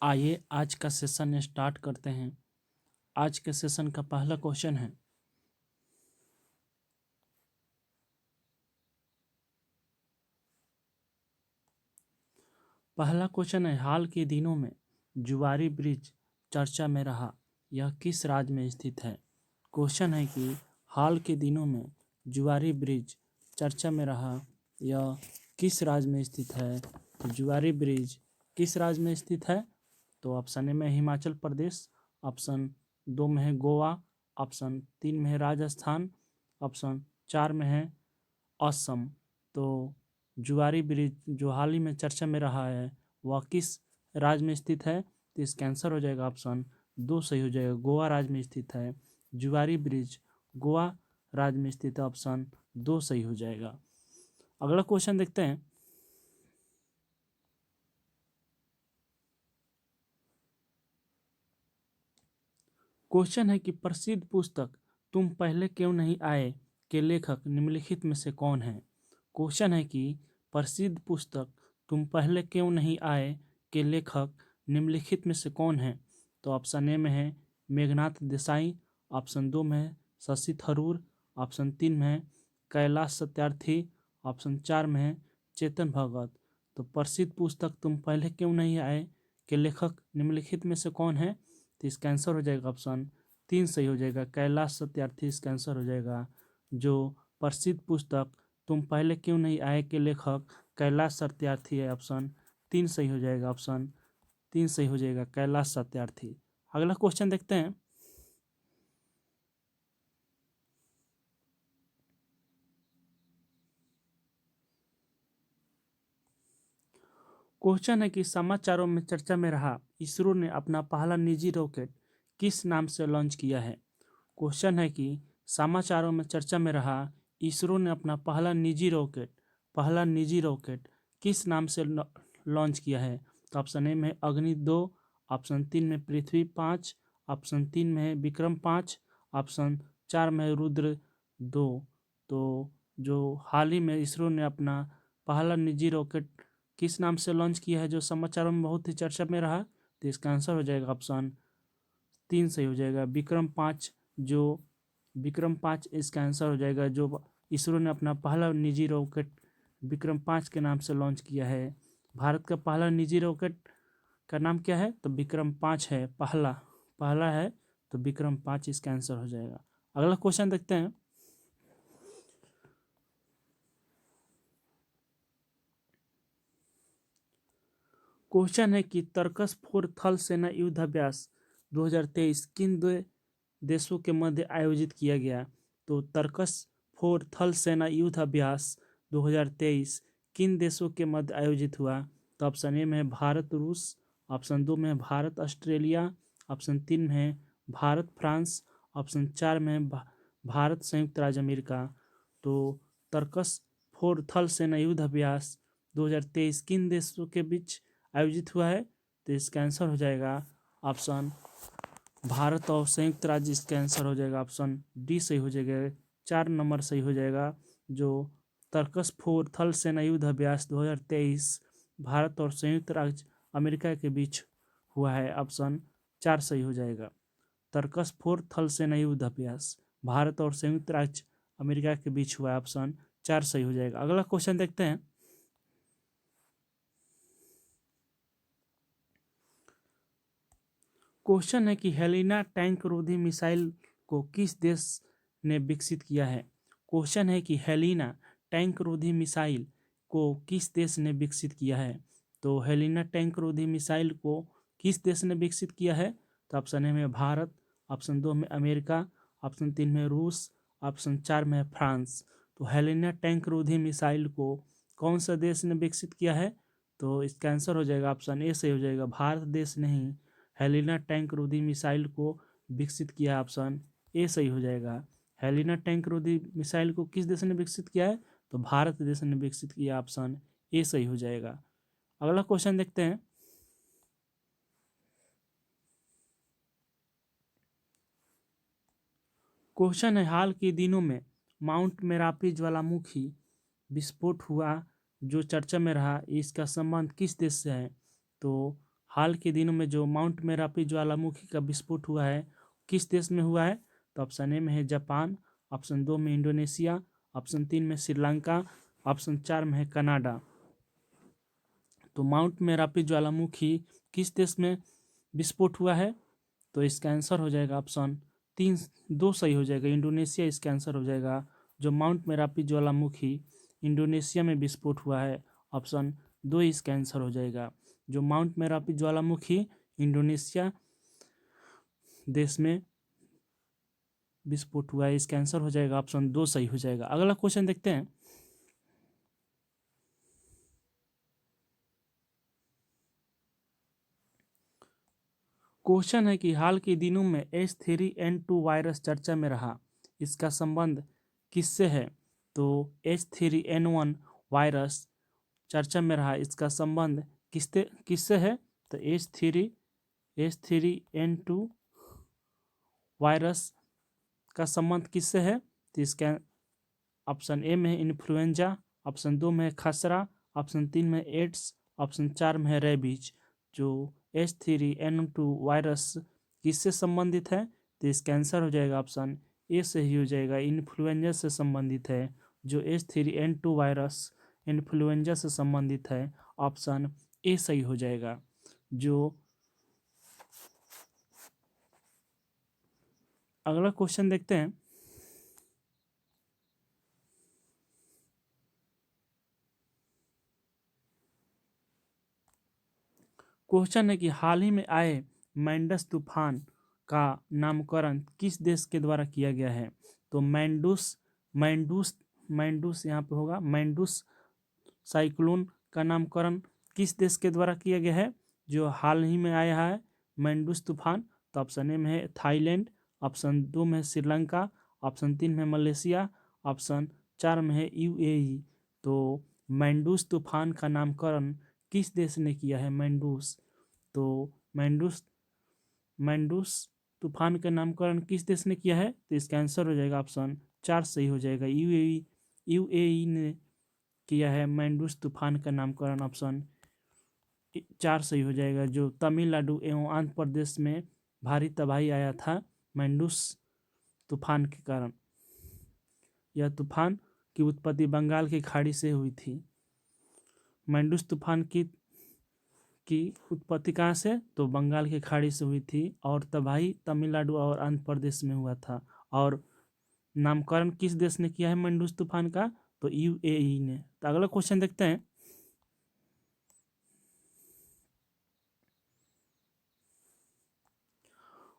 आइए आज का सेशन स्टार्ट करते हैं। आज के सेशन का पहला क्वेश्चन है, हाल के दिनों में जुआरी ब्रिज चर्चा में रहा, यह किस राज्य में स्थित है। क्वेश्चन है कि हाल के दिनों में जुआरी ब्रिज चर्चा में रहा, यह किस राज्य में स्थित है। तो जुआरी ब्रिज किस राज्य में स्थित है। तो ऑप्शन ए में हिमाचल प्रदेश, ऑप्शन 2 में है गोवा, ऑप्शन 3 में है राजस्थान, ऑप्शन 4 में है असम। तो जुआरी ब्रिज जो हाल ही में चर्चा में रहा है वह किस राज्य में स्थित है। तो इसका आंसर हो जाएगा ऑप्शन 2 सही हो जाएगा, गोवा राज्य में स्थित है। जुआरी ब्रिज गोवा राज्य में स्थित है, ऑप्शन 2 सही हो जाएगा। अगला क्वेश्चन देखते हैं। क्वेश्चन है कि प्रसिद्ध पुस्तक तुम पहले क्यों नहीं आए के लेखक निम्नलिखित में से कौन है। क्वेश्चन है कि प्रसिद्ध पुस्तक तुम पहले क्यों नहीं आए के लेखक निम्नलिखित में से कौन है। तो ऑप्शन ए में है मेघनाथ देसाई, ऑप्शन 2 में है शशि थरूर, ऑप्शन 3 में है कैलाश सत्यार्थी, ऑप्शन 4 में है चेतन भगत। तो प्रसिद्ध पुस्तक तुम पहले क्यों नहीं आए के लेखक निम्नलिखित में से कौन है। तो इसका आंसर हो जाएगा ऑप्शन 3 सही हो जाएगा, कैलाश सत्यार्थी इसका आंसर हो जाएगा। जो प्रसिद्ध पुस्तक तुम पहले क्यों नहीं आए के लेखक कैलाश सत्यार्थी है, ऑप्शन 3 सही हो जाएगा, ऑप्शन 3 सही हो जाएगा, कैलाश सत्यार्थी। अगला क्वेश्चन देखते हैं। क्वेश्चन है कि समाचारों में चर्चा में रहा इसरो ने अपना पहला निजी रॉकेट किस नाम से लॉन्च किया है। क्वेश्चन है कि समाचारों में चर्चा में रहा इसरो ने अपना पहला निजी रॉकेट किस नाम से लॉन्च किया है। तो ऑप्शन ए में अग्नि 2, ऑप्शन 3 में पृथ्वी 5, ऑप्शन 3 में विक्रम 5, ऑप्शन 4 में रुद्र 2। तो जो हाल ही में इसरो ने अपना पहला निजी रॉकेट किस नाम से लॉन्च किया है जो समाचारों में बहुत ही चर्चा में रहा, तो इसका आंसर हो जाएगा ऑप्शन 3 सही हो जाएगा, विक्रम 5। जो विक्रम 5 इसका आंसर हो जाएगा, जो इसरो ने अपना पहला निजी रॉकेट विक्रम 5 के नाम से लॉन्च किया है। भारत का पहला निजी रॉकेट का नाम क्या है। तो विक्रम 5 है, पहला है, तो विक्रम 5 इसका आंसर हो जाएगा। अगला क्वेश्चन देखते हैं। क्वेश्चन है कि तर्कस फोर थल सेना युद्ध अभ्यास 2023 किन दो देशों के मध्य आयोजित किया गया। तो तर्कस फोर थल सेना युद्ध अभ्यास 2023 किन देशों के मध्य आयोजित हुआ। तो ऑप्शन ए में है भारत रूस, ऑप्शन 2 में है भारत ऑस्ट्रेलिया, ऑप्शन 3 में है भारत फ्रांस, ऑप्शन 4 में है भारत संयुक्त राज्य अमेरिका। तो तर्कस फोर थल सेना युद्ध अभ्यास 2023 किन देशों के बीच आयोजित हुआ है। तो इसका आंसर हो जाएगा ऑप्शन भारत और संयुक्त राज्य, इसका आंसर हो जाएगा ऑप्शन डी सही हो जाएगा, 4 नंबर सही हो जाएगा। जो तर्कस फोर थल सेना युद्ध अभ्यास 2023 भारत और संयुक्त राज्य अमेरिका के बीच हुआ है, ऑप्शन 4 सही हो जाएगा। तर्कस फोर थल सेना युद्ध अभ्यास भारत और संयुक्त राज्य अमेरिका के बीच हुआ है, ऑप्शन 4 सही हो जाएगा। अगला क्वेश्चन देखते हैं। क्वेश्चन है कि हेलिना टैंक रोधी मिसाइल को किस देश ने विकसित किया है। क्वेश्चन है कि हेलिना टैंक रोधी मिसाइल को किस देश ने विकसित किया है। तो हेलिना टैंक रोधी मिसाइल को किस देश ने विकसित किया है। तो ऑप्शन ए में भारत, ऑप्शन 2 में अमेरिका, ऑप्शन 3 में रूस, ऑप्शन 4 में फ्रांस। तो हेलिना टैंक रोधी मिसाइल को कौन सा देश ने विकसित किया है। तो इसका आंसर हो जाएगा ऑप्शन ए सही हो जाएगा, भारत देश ने ही हेलिना टैंक रोधी मिसाइल को विकसित किया, ऑप्शन ए सही हो जाएगा। हेलिना टैंक रोधी मिसाइल को किस देश ने विकसित किया है। तो भारत देश ने विकसित किया, ऑप्शन ए सही हो जाएगा। अगला क्वेश्चन देखते हैं। क्वेश्चन है हाल के दिनों में माउंट मेरापी ज्वालामुखी विस्फोट हुआ जो चर्चा में रहा, इसका संबंध किस देश से है। तो हाल के दिनों में जो माउंट मेरापी ज्वालामुखी का विस्फोट हुआ है किस देश में हुआ है? तो ऑप्शन ए में है जापान, ऑप्शन 2 में इंडोनेशिया, ऑप्शन 3 में श्रीलंका, ऑप्शन 4 में है कनाडा। तो माउंट मेरापी ज्वालामुखी किस देश में विस्फोट हुआ है? तो इसका आंसर हो जाएगा ऑप्शन 3, 2 सही हो जाएगा, इंडोनेशिया इसका आंसर हो जाएगा। जो माउंट मेरापी ज्वालामुखी इंडोनेशिया में विस्फोट हुआ है, ऑप्शन 2 इसका आंसर हो जाएगा। जो माउंट मेरापी ज्वालामुखी इंडोनेशिया देश में विस्फोट हुआ है, इसका आंसर हो जाएगा ऑप्शन 2 सही हो जाएगा। अगला क्वेश्चन देखते हैं। क्वेश्चन है कि हाल के दिनों में H3N2 वायरस चर्चा में रहा, इसका संबंध किससे है? तो H3N1 वायरस चर्चा में रहा, इसका संबंध किससे है? तो H3N2 वायरस का संबंध किससे है? तो इसका ऑप्शन ए में है इन्फ्लुएंजा, ऑप्शन 2 में है खसरा, ऑप्शन 3 में एड्स, ऑप्शन 4 में है रेबीज। जो H3N2 वायरस किससे संबंधित है? तो इसका आंसर हो जाएगा ऑप्शन ए से ही हो जाएगा, इन्फ्लुएंजा से संबंधित है। जो H3N2 वायरस इन्फ्लुएंजा से संबंधित है, ऑप्शन ए सही हो जाएगा। जो अगला क्वेश्चन देखते हैं। क्वेश्चन है कि हाल ही में आए मैंडस तूफान का नामकरण किस देश के द्वारा किया गया है? तो मैंडूस मैंडूस मैंडूस यहाँ पे होगा, मैंडूस साइक्लोन का नामकरण किस देश के द्वारा किया गया है जो हाल ही में आया है मैंडूस तूफान? तो ऑप्शन ए में है थाईलैंड, ऑप्शन 2 में है श्रीलंका, ऑप्शन 3 में मलेशिया, ऑप्शन 4 में है यूएई। तो मैंडूस तूफान का नामकरण किस देश ने किया है? मैंडूस, तो मैंडूस तूफान का नामकरण किस देश ने किया है? तो इसका आंसर हो जाएगा ऑप्शन 4 सही हो जाएगा, यूएई ने किया है मैंडूस तूफान का नामकरण, ऑप्शन 4 सही हो जाएगा। जो तमिलनाडु एवं आंध्र प्रदेश में भारी तबाही आया था मैंडूस तूफान के कारण। यह तूफान की उत्पत्ति बंगाल की खाड़ी से हुई थी। मैंडूस तूफान की उत्पत्ति कहाँ से? तो बंगाल की खाड़ी से हुई थी और तबाही तमिलनाडु और आंध्र प्रदेश में हुआ था। और नामकरण किस देश ने किया है मैंडूस तूफान का? तो यूएई ने। तो अगला क्वेश्चन देखते हैं।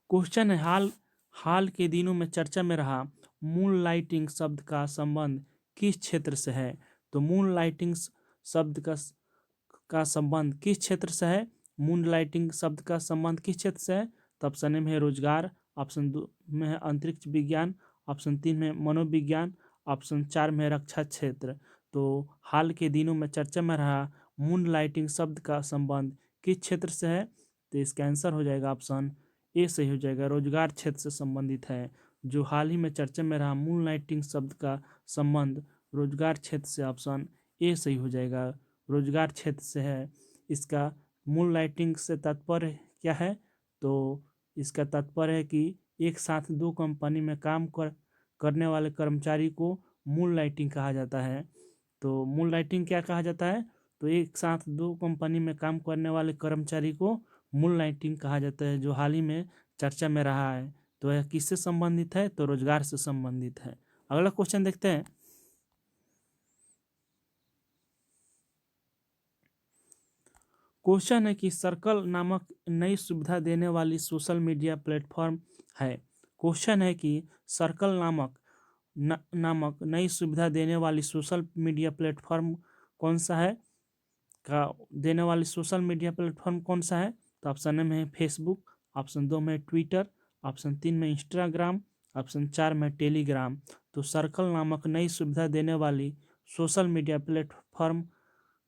क्वेश्चन है हाल के दिनों में चर्चा में रहा मून लाइटिंग शब्द का संबंध किस क्षेत्र से है? तो मून लाइटिंग शब्द का संबंध किस क्षेत्र से है? मून लाइटिंग शब्द का संबंध किस क्षेत्र से है? तो ऑप्शन ए में है रोजगार, ऑप्शन 2 में है अंतरिक्ष विज्ञान, ऑप्शन 3 में मनोविज्ञान, ऑप्शन 4 में है रक्षा क्षेत्र। तो हाल के दिनों में चर्चा में रहा मून लाइटिंग शब्द का संबंध किस क्षेत्र से है? तो इसका आंसर हो जाएगा ऑप्शन ए सही हो जाएगा, रोजगार क्षेत्र से संबंधित है। जो हाल ही में चर्चा में रहा मून लाइटिंग शब्द का संबंध रोजगार क्षेत्र से, ऑप्शन ए सही हो जाएगा, रोजगार क्षेत्र से है। इसका मून लाइटिंग से तात्पर्य क्या है? तो इसका तात्पर्य है कि एक साथ 2 कंपनी में काम करने वाले कर्मचारी को मून लाइटिंग कहा जाता है। तो मून लाइटिंग क्या कहा जाता है? तो एक साथ 2 कंपनी में काम करने वाले कर्मचारी को मून लाइटिंग कहा जाता है, जो हाल ही में चर्चा में रहा है। तो यह किससे संबंधित है? तो रोजगार से संबंधित है। अगला क्वेश्चन देखते हैं। क्वेश्चन है कि सर्कल नामक नई सुविधा देने वाली सोशल मीडिया प्लेटफॉर्म है। क्वेश्चन है कि सर्कल नामक नई सुविधा देने वाली सोशल मीडिया प्लेटफॉर्म कौन सा है? देने वाली सोशल मीडिया प्लेटफॉर्म कौन सा है? तो ऑप्शन ए में है फेसबुक, ऑप्शन 2 में ट्विटर, ऑप्शन 3 में इंस्टाग्राम, ऑप्शन 4 में टेलीग्राम। तो सर्कल नामक नई सुविधा देने वाली सोशल मीडिया प्लेटफॉर्म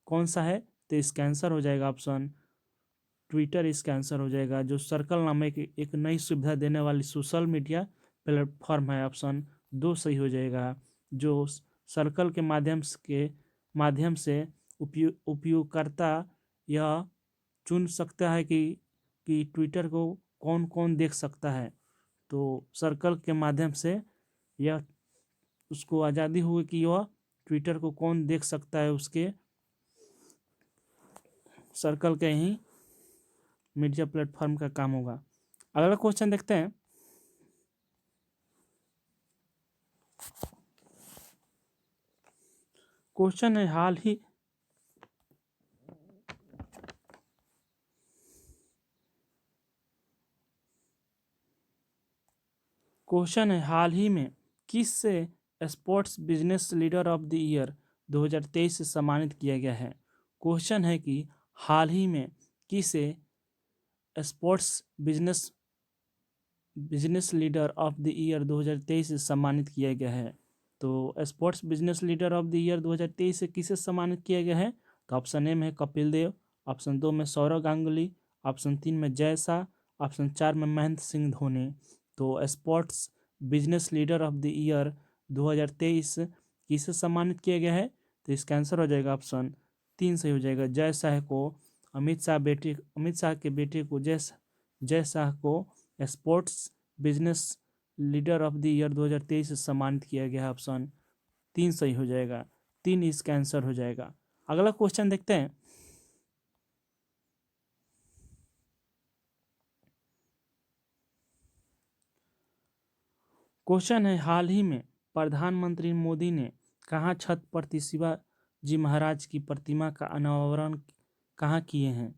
कौन सा है? तो इसका आंसर हो जाएगा ऑप्शन ट्विटर, इसका आंसर हो जाएगा। जो सर्कल नामक एक नई सुविधा देने वाली सोशल मीडिया प्लेटफॉर्म है, ऑप्शन 2 सही हो जाएगा। जो सर्कल के माध्यम से उपयोगकर्ता यह चुन सकता है कि ट्विटर को कौन कौन देख सकता है। तो सर्कल के माध्यम से यह उसको आज़ादी हुई कि वह ट्विटर को कौन देख सकता है, उसके सर्कल के ही मीडिया प्लेटफॉर्म का काम होगा। अगला क्वेश्चन देखते हैं। क्वेश्चन है हाल ही में किस से sports business leader of the year 2023 से सम्मानित किया गया है। क्वेश्चन है कि हाल ही में किसे sports business leader of the year 2023 से सम्मानित किया गया है। तो sports business leader of the year 2023 से किसे सम्मानित किया गया है। तो ऑप्शन ए में है कपिल देव, ऑप्शन 2 में सौरव गांगुली, ऑप्शन 3 में जय शाह, ऑप्शन 4 में महेंद्र सिंह धोनी। तो sports business leader of the year 2023 किसे सम्मानित किया गया है। तो इसका आंसर हो जाएगा ऑप्शन 3 सही हो जाएगा। जय शाह के बेटे को जय शाह को sports business leader of the year 2023 से सम्मानित किया गया है। ऑप्शन 3 सही हो जाएगा। 3 इसका आंसर हो जाएगा। अगला क्वेश्चन देखते हैं। क्वेश्चन है हाल ही में प्रधानमंत्री मोदी ने कहाँ छत्रपति शिवाजी महाराज की प्रतिमा का अनावरण कहाँ किए हैं।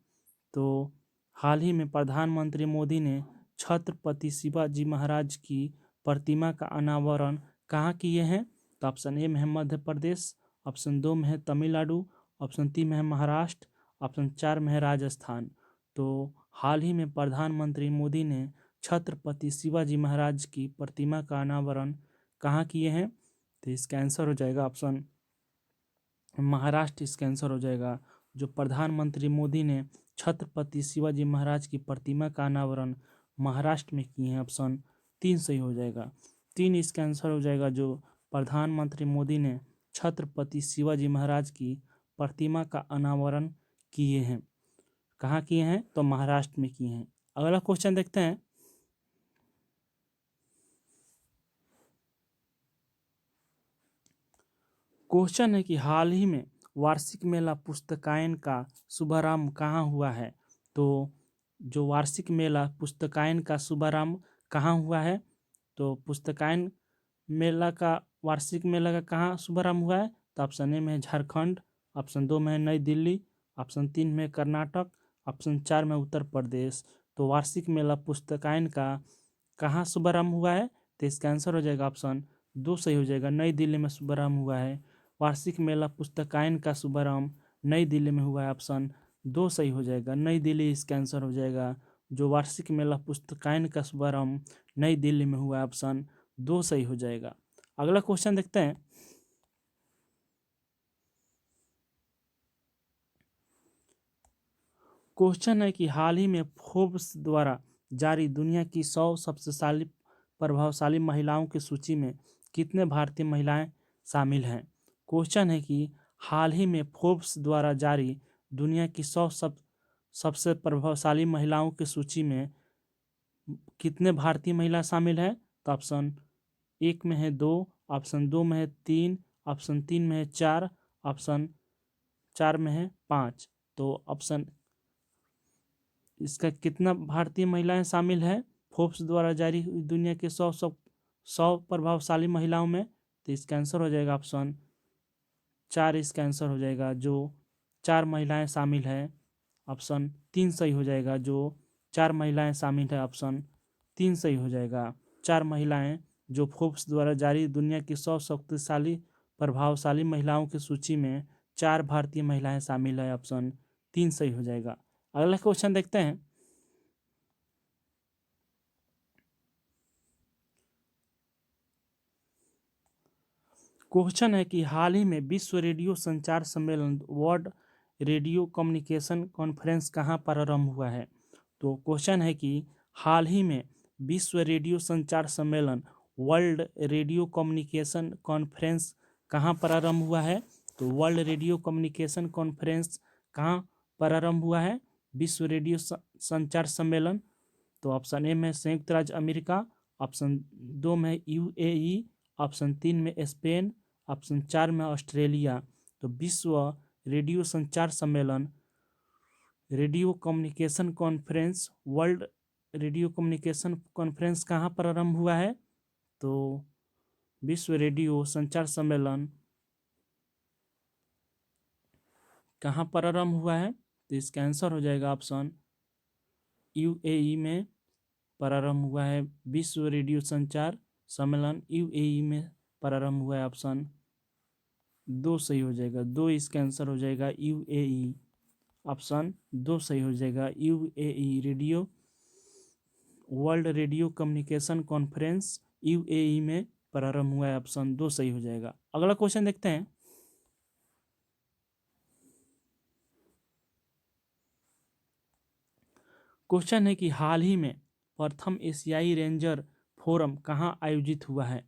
तो हाल ही में प्रधानमंत्री मोदी ने छत्रपति शिवाजी महाराज की प्रतिमा का अनावरण कहाँ किए हैं। तो ऑप्शन ए में है मध्य प्रदेश, ऑप्शन 2 में है तमिलनाडु, ऑप्शन 3 में है महाराष्ट्र, ऑप्शन 4 में है राजस्थान। तो हाल ही में प्रधानमंत्री मोदी ने छत्रपति शिवाजी महाराज की प्रतिमा का अनावरण कहाँ किए हैं। तो इसका आंसर हो जाएगा ऑप्शन महाराष्ट्र, इसका आंसर हो जाएगा। जो प्रधानमंत्री मोदी ने छत्रपति शिवाजी महाराज की प्रतिमा का अनावरण महाराष्ट्र में किए हैं। ऑप्शन 3 सही हो जाएगा। 3 इसका आंसर हो जाएगा। जो प्रधानमंत्री मोदी ने छत्रपति शिवाजी महाराज की प्रतिमा का अनावरण किए हैं, कहाँ किए हैं। तो महाराष्ट्र में किए हैं। अगला क्वेश्चन देखते हैं। क्वेश्चन है कि हाल ही में वार्षिक मेला पुस्तकायन का शुभारंभ कहाँ हुआ है। तो जो वार्षिक मेला पुस्तकायन का शुभारंभ कहाँ हुआ है। तो पुस्तकायन मेला का वार्षिक मेला का कहाँ शुभारंभ हुआ है। तो ऑप्शन ए में है झारखंड, ऑप्शन 2 में है नई दिल्ली, ऑप्शन 3 में कर्नाटक, ऑप्शन 4 में उत्तर प्रदेश। तो वार्षिक मेला पुस्तकायन का कहाँ शुभारंभ हुआ है। तो इसका आंसर हो जाएगा ऑप्शन 2 सही हो जाएगा। नई दिल्ली में शुभारंभ हुआ है। वार्षिक मेला पुस्तकायन का शुभारंभ नई दिल्ली में हुआ है। ऑप्शन 2 सही हो जाएगा। नई दिल्ली इसका आंसर हो जाएगा। जो वार्षिक मेला पुस्तकायन का शुभारंभ नई दिल्ली में हुआ है। ऑप्शन 2 सही हो जाएगा। अगला क्वेश्चन देखते हैं। क्वेश्चन है कि हाल ही में फोर्ब्स द्वारा जारी दुनिया की 100 सबसे प्रभावशाली महिलाओं की सूची में कितने भारतीय महिलाएं शामिल हैं। क्वेश्चन है कि हाल ही में फोर्ब्स द्वारा जारी दुनिया की 100 सबसे प्रभावशाली महिलाओं की सूची में कितने भारतीय महिला शामिल हैं। तो ऑप्शन 1 में है 2, ऑप्शन 2 में है 3, ऑप्शन 3 में है 4, ऑप्शन 4 में है 5। तो ऑप्शन इसका कितना भारतीय महिलाएं शामिल है फोर्ब्स द्वारा जारी हुई दुनिया के 100 प्रभावशाली महिलाओं में। तो इसका आंसर हो जाएगा ऑप्शन 4, इसका आंसर हो जाएगा। जो 4 महिलाएं शामिल है ऑप्शन 3 सही हो जाएगा। जो 4 महिलाएं शामिल है ऑप्शन 3 सही हो जाएगा। 4 महिलाएं जो फोर्ब्स द्वारा जारी दुनिया की 100 शक्तिशाली प्रभावशाली महिलाओं की सूची में 4 भारतीय महिलाएं शामिल है। ऑप्शन 3 सही हो जाएगा। अगला क्वेश्चन देखते हैं। क्वेश्चन है कि हाल ही में विश्व रेडियो संचार सम्मेलन वर्ल्ड रेडियो कम्युनिकेशन कॉन्फ्रेंस कहाँ प्रारंभ हुआ है। तो क्वेश्चन है कि हाल ही में विश्व रेडियो संचार सम्मेलन वर्ल्ड रेडियो कम्युनिकेशन कॉन्फ्रेंस कहाँ प्रारंभ हुआ है। तो वर्ल्ड रेडियो कम्युनिकेशन कॉन्फ्रेंस कहाँ प्रारंभ हुआ है। विश्व रेडियो संचार सम्मेलन? तो ऑप्शन ए में संयुक्त राज्य अमेरिका, ऑप्शन 2 में यूएई, ऑप्शन 3 में स्पेन, ऑप्शन 4 में ऑस्ट्रेलिया। तो विश्व रेडियो संचार सम्मेलन, radio communication conference, world radio communication conference कहाँ प्रारंभ हुआ है? तो विश्व रेडियो संचार सम्मेलन कहाँ प्रारंभ हुआ है? तो इसका आंसर हो जाएगा ऑप्शन यूएई में प्रारंभ हुआ है। विश्व रेडियो संचार सम्मेलन यूएई में प्रारंभ हुआ है। ऑप्शन 2 सही हो जाएगा, 2 इसका आंसर हो जाएगा यूएई। ऑप्शन 2 सही हो जाएगा UAE. Radio world radio communication conference UAE में प्रारंभ हुआ है। ऑप्शन 2 सही हो जाएगा। अगला क्वेश्चन देखते हैं। क्वेश्चन है कि हाल ही में प्रथम एशियाई रेंजर फोरम कहाँ आयोजित हुआ है?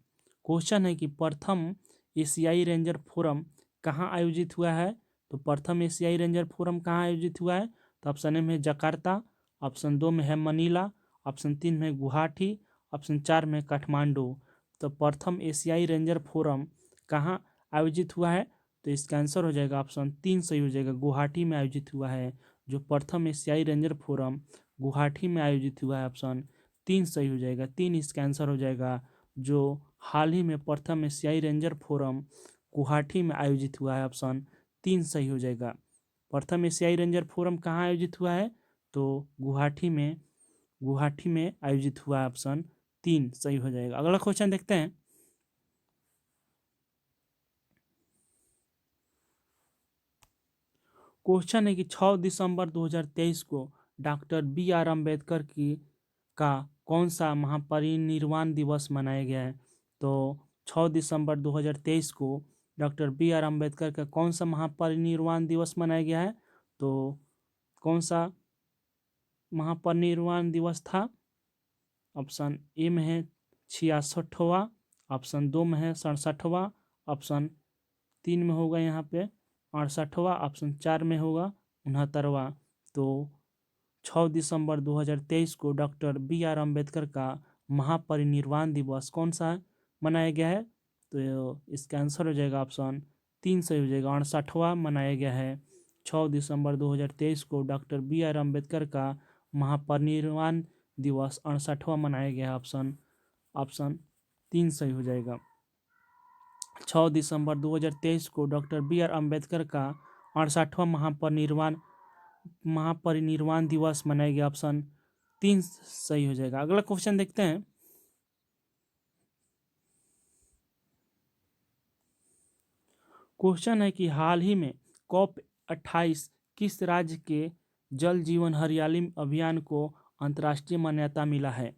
क्वेश्चन है कि प्रथम एशियाई रेंजर फोरम कहाँ आयोजित हुआ है? तो प्रथम एशियाई रेंजर फोरम कहाँ आयोजित हुआ है? तो ऑप्शन ए में जकार्ता, ऑप्शन 2 में है मनीला, ऑप्शन 3 में गुवाहाटी, ऑप्शन 4 में काठमांडू। तो प्रथम एशियाई रेंजर फोरम कहाँ आयोजित हुआ है? तो इसका आंसर हो जाएगा ऑप्शन 3 सही हो जाएगा, गुवाहाटी में आयोजित हुआ है। जो प्रथम एशियाई रेंजर फोरम गुवाहाटी में आयोजित हुआ है। ऑप्शन 3 सही हो जाएगा, 3 इसका आंसर हो जाएगा। जो हाल ही में प्रथम एशियाई रेंजर फोरम गुवाहाटी में आयोजित हुआ है। ऑप्शन 3 सही हो जाएगा। प्रथम एशियाई रेंजर फोरम कहाँ आयोजित हुआ है? तो गुवाहाटी में आयोजित हुआ है। ऑप्शन 3 सही हो जाएगा। अगला क्वेश्चन देखते हैं। क्वेश्चन है कि 6 दिसंबर 2023 को डॉक्टर बी आर अम्बेडकर की का कौन सा महापरिनिर्वाण दिवस मनाया गया है? तो 6 दिसंबर 2023 को डॉक्टर बी आर अम्बेडकर का कौन सा महापरिनिर्वाण दिवस मनाया गया है? तो कौन सा महापरिनिर्वाण दिवस था? ऑप्शन ए में है 66वां, ऑप्शन 2 में है 67वां, ऑप्शन 3 में होगा यहाँ पे 68वां, ऑप्शन 4 में होगा 69वां। तो 6 दिसंबर 2023 को डॉक्टर बी आर अम्बेडकर का महापरिनिर्वाण दिवस कौन सा मनाया गया है? तो इसका आंसर हो जाएगा ऑप्शन 3 सही हो जाएगा, 68वां मनाया गया है। 6 दिसंबर 2023 को डॉक्टर बी आर अम्बेडकर का महापरिनिर्वाण दिवस 68वां मनाया गया है। ऑप्शन 3 सही हो जाएगा। 6 दिसंबर 2023 को डॉक्टर बी आर अम्बेडकर का 68वां महापरिनिर्वाण दिवस मनाया गया। ऑप्शन 3 सही हो जाएगा। अगला क्वेश्चन देखते हैं। क्वेश्चन है कि हाल ही में COP28 किस राज्य के जल जीवन हरियाली अभियान को अंतर्राष्ट्रीय मान्यता मिला है?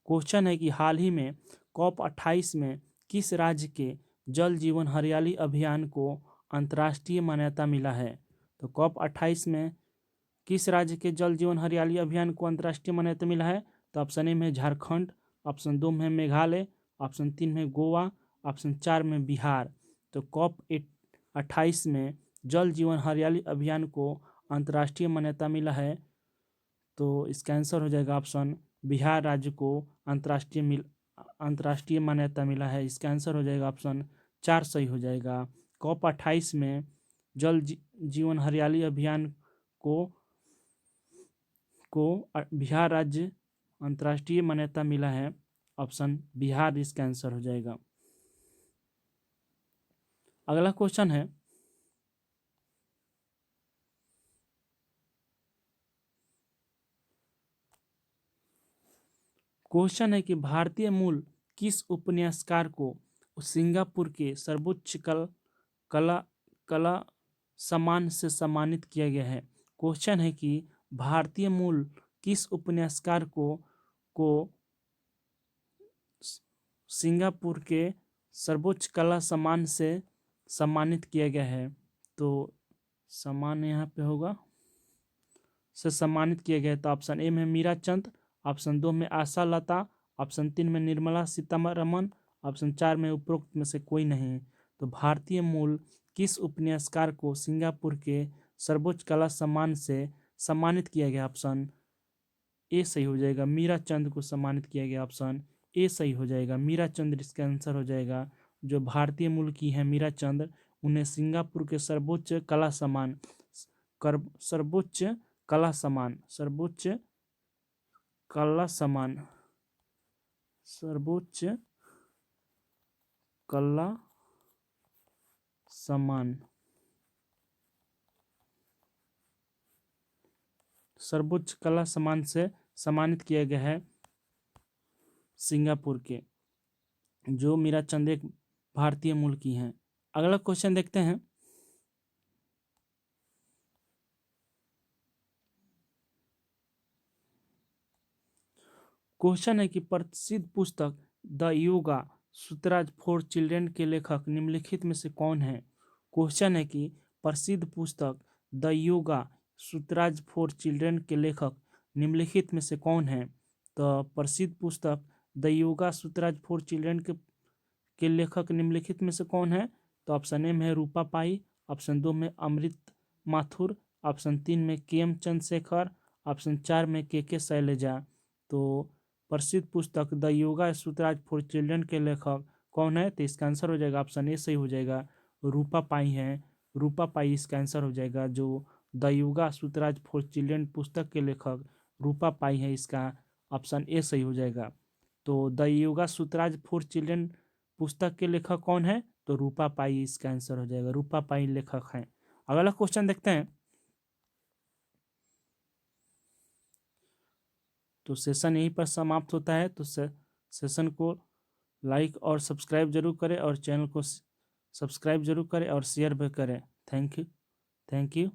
क्वेश्चन है कि हाल ही में COP28 में किस राज्य के जल जीवन हरियाली अभियान को अंतर्राष्ट्रीय मान्यता मिला है? तो COP28 में किस राज्य के जल जीवन हरियाली अभियान को अंतर्राष्ट्रीय मान्यता मिला है? तो ऑप्शन ए में झारखंड, ऑप्शन 2 में मेघालय, ऑप्शन 3 में गोवा, ऑप्शन 4 में बिहार। तो COP28 में जल जीवन हरियाली अभियान को अंतर्राष्ट्रीय मान्यता मिला है। तो इसका आंसर हो जाएगा ऑप्शन बिहार राज्य को अंतर्राष्ट्रीय मान्यता मिला है। इसका आंसर हो जाएगा ऑप्शन 4 सही हो जाएगा। COP28 में जल जीवन हरियाली अभियान को बिहार राज्य अंतर्राष्ट्रीय मान्यता मिला है। ऑप्शन बिहार इसका आंसर हो जाएगा। अगला क्वेश्चन है। क्वेश्चन है कि भारतीय मूल किस उपन्यासकार को सिंगापुर के सर्वोच्च कला सम्मान से सम्मानित किया गया है? क्वेश्चन है कि भारतीय मूल किस उपन्यासकार को सिंगापुर के सर्वोच्च कला सम्मान से सम्मानित किया गया है? तो सम्मान यहाँ पे होगा से सम्मानित किया गया है। तो ऑप्शन ए में मीरा चंद, ऑप्शन 2 में आशा लता, ऑप्शन 3 में निर्मला सीतारमन, ऑप्शन 4 में उपरोक्त में से कोई नहीं। तो भारतीय मूल किस उपन्यासकार को सिंगापुर के सर्वोच्च कला सम्मान से सम्मानित किया गया? ऑप्शन ए सही हो जाएगा, मीरा चंद को सम्मानित किया गया। ऑप्शन ए सही हो जाएगा, मीरा चंद इसका आंसर हो जाएगा। जो भारतीय मूल की है मीरा चंद, उन्हें सिंगापुर के सर्वोच्च कला सम्मान सर्वोच्च कला सम्मान सर्वोच्च कला सम्मान सर्वोच्च कला सम्मान सर्वोच्च कला सम्मान से सम्मानित किया गया है सिंगापुर के, जो मीरा चंद एक भारतीय मूल की हैं। अगला क्वेश्चन देखते हैं। क्वेश्चन है कि प्रसिद्ध पुस्तक द योगा सूत्राज फॉर चिल्ड्रन के लेखक निम्नलिखित में से कौन है? क्वेश्चन है कि प्रसिद्ध पुस्तक द योगा सूत्राज फॉर चिल्ड्रन के लेखक निम्नलिखित में से कौन है? तो प्रसिद्ध पुस्तक द योगा सूत्राज फॉर चिल्ड्रन के लेखक निम्नलिखित में से कौन है? तो ऑप्शन ए में है रूपा पाई, ऑप्शन 2 में अमृत माथुर, ऑप्शन 3 में के.एम. चंद्रशेखर, ऑप्शन 4 में के शैलजा। तो प्रसिद्ध पुस्तक द योगा सूत्राज फॉर चिल्ड्रन के लेखक कौन है? तो इसका आंसर हो जाएगा ऑप्शन ए सही हो जाएगा, रूपा पाई है। रूपा पाई इसका आंसर हो जाएगा। जो द योगा सूत्राज फॉर चिल्ड्रन पुस्तक के लेखक रूपा पाई है, इसका ऑप्शन ए सही हो जाएगा। तो द योगा सूत्राज फॉर चिल्ड्रन पुस्तक के लेखक कौन है? तो रूपा पाई इसका आंसर हो जाएगा, रूपा पाई लेखक हैं। अगला क्वेश्चन देखते हैं। तो सेशन यहीं पर समाप्त होता है। तो सेशन को लाइक और सब्सक्राइब जरूर करें और चैनल को सब्सक्राइब जरूर करें और शेयर भी करें। Thank you.